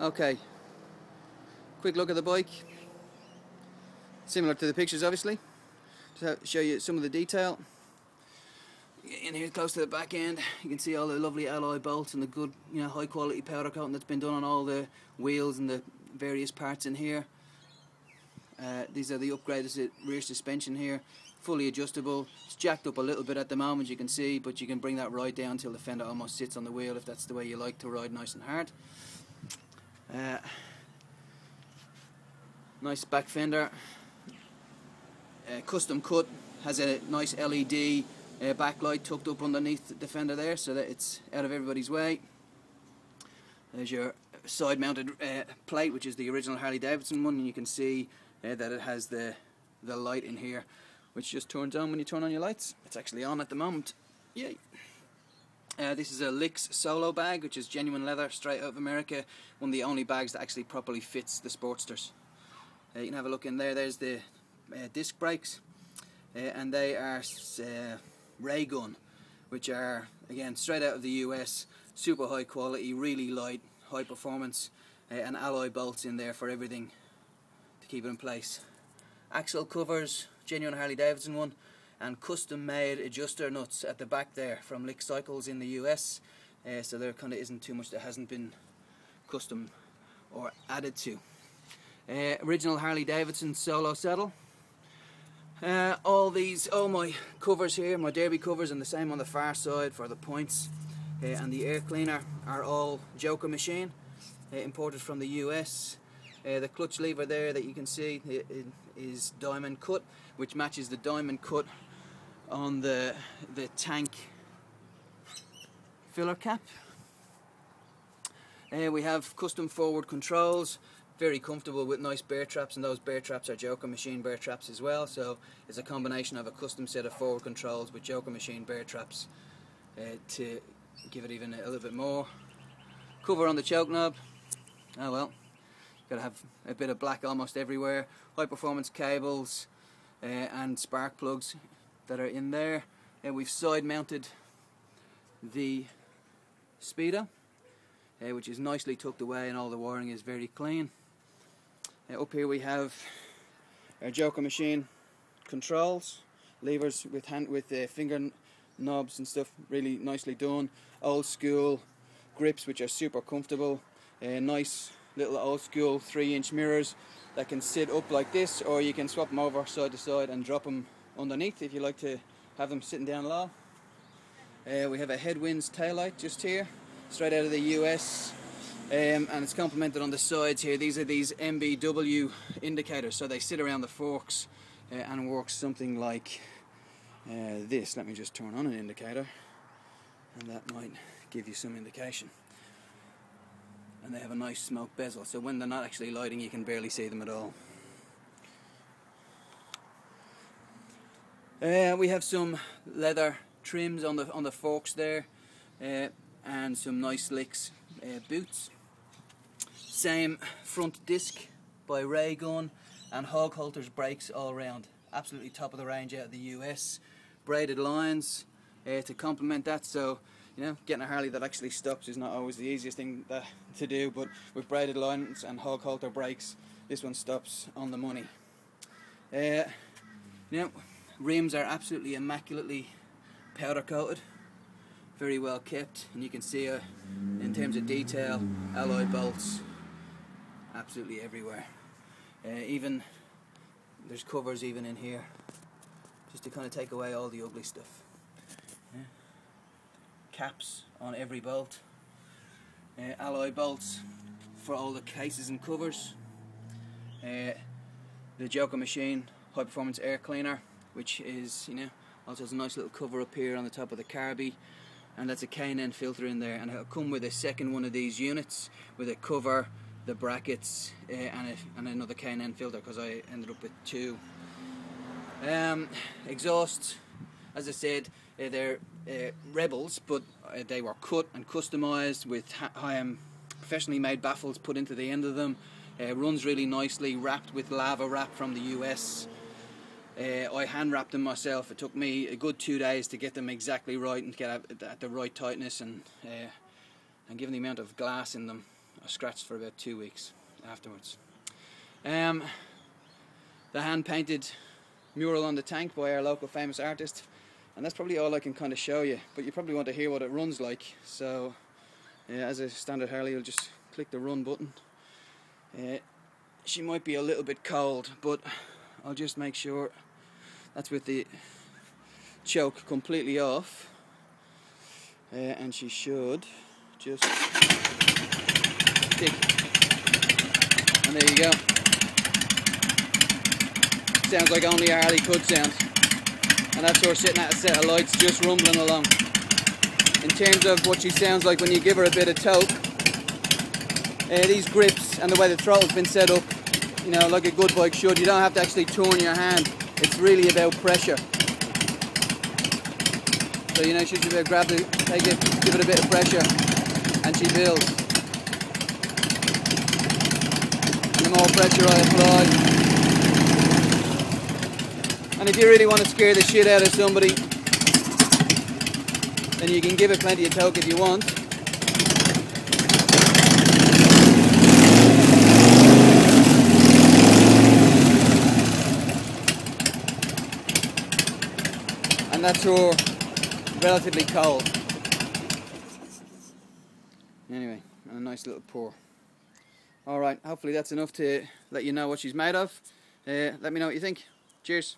Okay, quick look at the bike. Similar to the pictures, obviously. Just to show you some of the detail. In here, close to the back end, you can see all the lovely alloy bolts and the good, high quality powder coating that's been done on all the wheels and the various parts in here. These are the upgraded rear suspension here, fully adjustable. It's jacked up a little bit at the moment, you can see, but you can bring that right down till the fender almost sits on the wheel if that's the way you like to ride, nice and hard. Nice back fender, custom cut, has a nice LED backlight tucked up underneath the fender there so that it's out of everybody's way. There's your side mounted plate, which is the original Harley Davidson one, and you can see that it has the light in here which just turns on when you turn on your lights. It's actually on at the moment. Yay! This is a Licks Solo bag, which is genuine leather, straight out of America. One of the only bags that actually properly fits the Sportsters. You can have a look in there. There's the disc brakes, and they are ray gun, which are again straight out of the US, super high quality, really light, high performance, and alloy bolts in there for everything to keep it in place. Axle covers, genuine Harley Davidson one, and custom made adjuster nuts at the back there from Lick Cycles in the US, so there kind of isn't too much that hasn't been custom or added to. Original Harley Davidson solo saddle. All my covers here, my derby covers, and the same on the far side for the points, and the air cleaner are all Joker machine, imported from the US. The clutch lever there that you can see is diamond cut, which matches the diamond cut on the tank filler cap. We have custom forward controls, very comfortable with nice bear traps, and those bear traps are Joker machine bear traps as well, so it's a combination of a custom set of forward controls with Joker machine bear traps to give it even a little bit more. Cover on the choke knob, oh well, gotta have a bit of black almost everywhere. High performance cables and spark plugs that are in there. We've side mounted the speedo, which is nicely tucked away, and all the wiring is very clean. Up here we have our Joker machine controls, levers with finger knobs and stuff, really nicely done. Old school grips which are super comfortable. Nice little old school 3-inch mirrors that can sit up like this, or you can swap them over side to side and drop them underneath if you like to have them sitting down low. We have a headwinds taillight just here, straight out of the US, and it's complemented on the sides here. These are these MBW indicators, so they sit around the forks and work something like this. Let me just turn on an indicator, and that might give you some indication. And they have a nice smoke bezel, so when they're not actually lighting you can barely see them at all. We have some leather trims on the forks there, and some nice Licks boots. Same front disc by Ray Gun, and hog halters brakes all round. Absolutely top of the range out of the US. Braided lines to complement that, so getting a Harley that actually stops is not always the easiest thing to do, but with braided lines and hog halter brakes, this one stops on the money. Rims are absolutely immaculately powder coated, very well kept, and you can see in terms of detail, alloy bolts absolutely everywhere. Even there's covers even in here, just to kind of take away all the ugly stuff. Caps on every bolt, alloy bolts for all the cases and covers. The Joker machine high performance air cleaner, which is also has a nice little cover up here on the top of the carby, and that's a K&N filter in there, and it'll come with a second one of these units with a cover, the brackets, and another K&N filter, because I ended up with two. Exhausts, as I said, they're Rebels, but they were cut and customised with professionally made baffles put into the end of them. Runs really nicely, wrapped with lava wrap from the US. I hand wrapped them myself. It took me a good 2 days to get them exactly right and get at the right tightness, and given the amount of glass in them, scratched for about 2 weeks afterwards. The hand painted mural on the tank by our local famous artist, and that's probably all I can kind of show you, but you probably want to hear what it runs like. So as a standard Harley, you'll just click the run button. She might be a little bit cold, but I'll just make sure that's with the choke completely off, and she should just stick, and there you go. Sounds like only a Harley could sound, and that's her sitting at a set of lights just rumbling along. In terms of what she sounds like when you give her a bit of toke, these grips and the way the throttle's been set up, you know, like a good bike should, you don't have to actually turn your hand. It's really about pressure. So, you know, she should be able to grab it, take it, give it a bit of pressure, and she builds. And the more pressure I apply, and if you really want to scare the shit out of somebody, then you can give it plenty of toke if you want. And that's her relatively cold. Anyway, and a nice little pour. Alright, hopefully that's enough to let you know what she's made of. Let me know what you think. Cheers.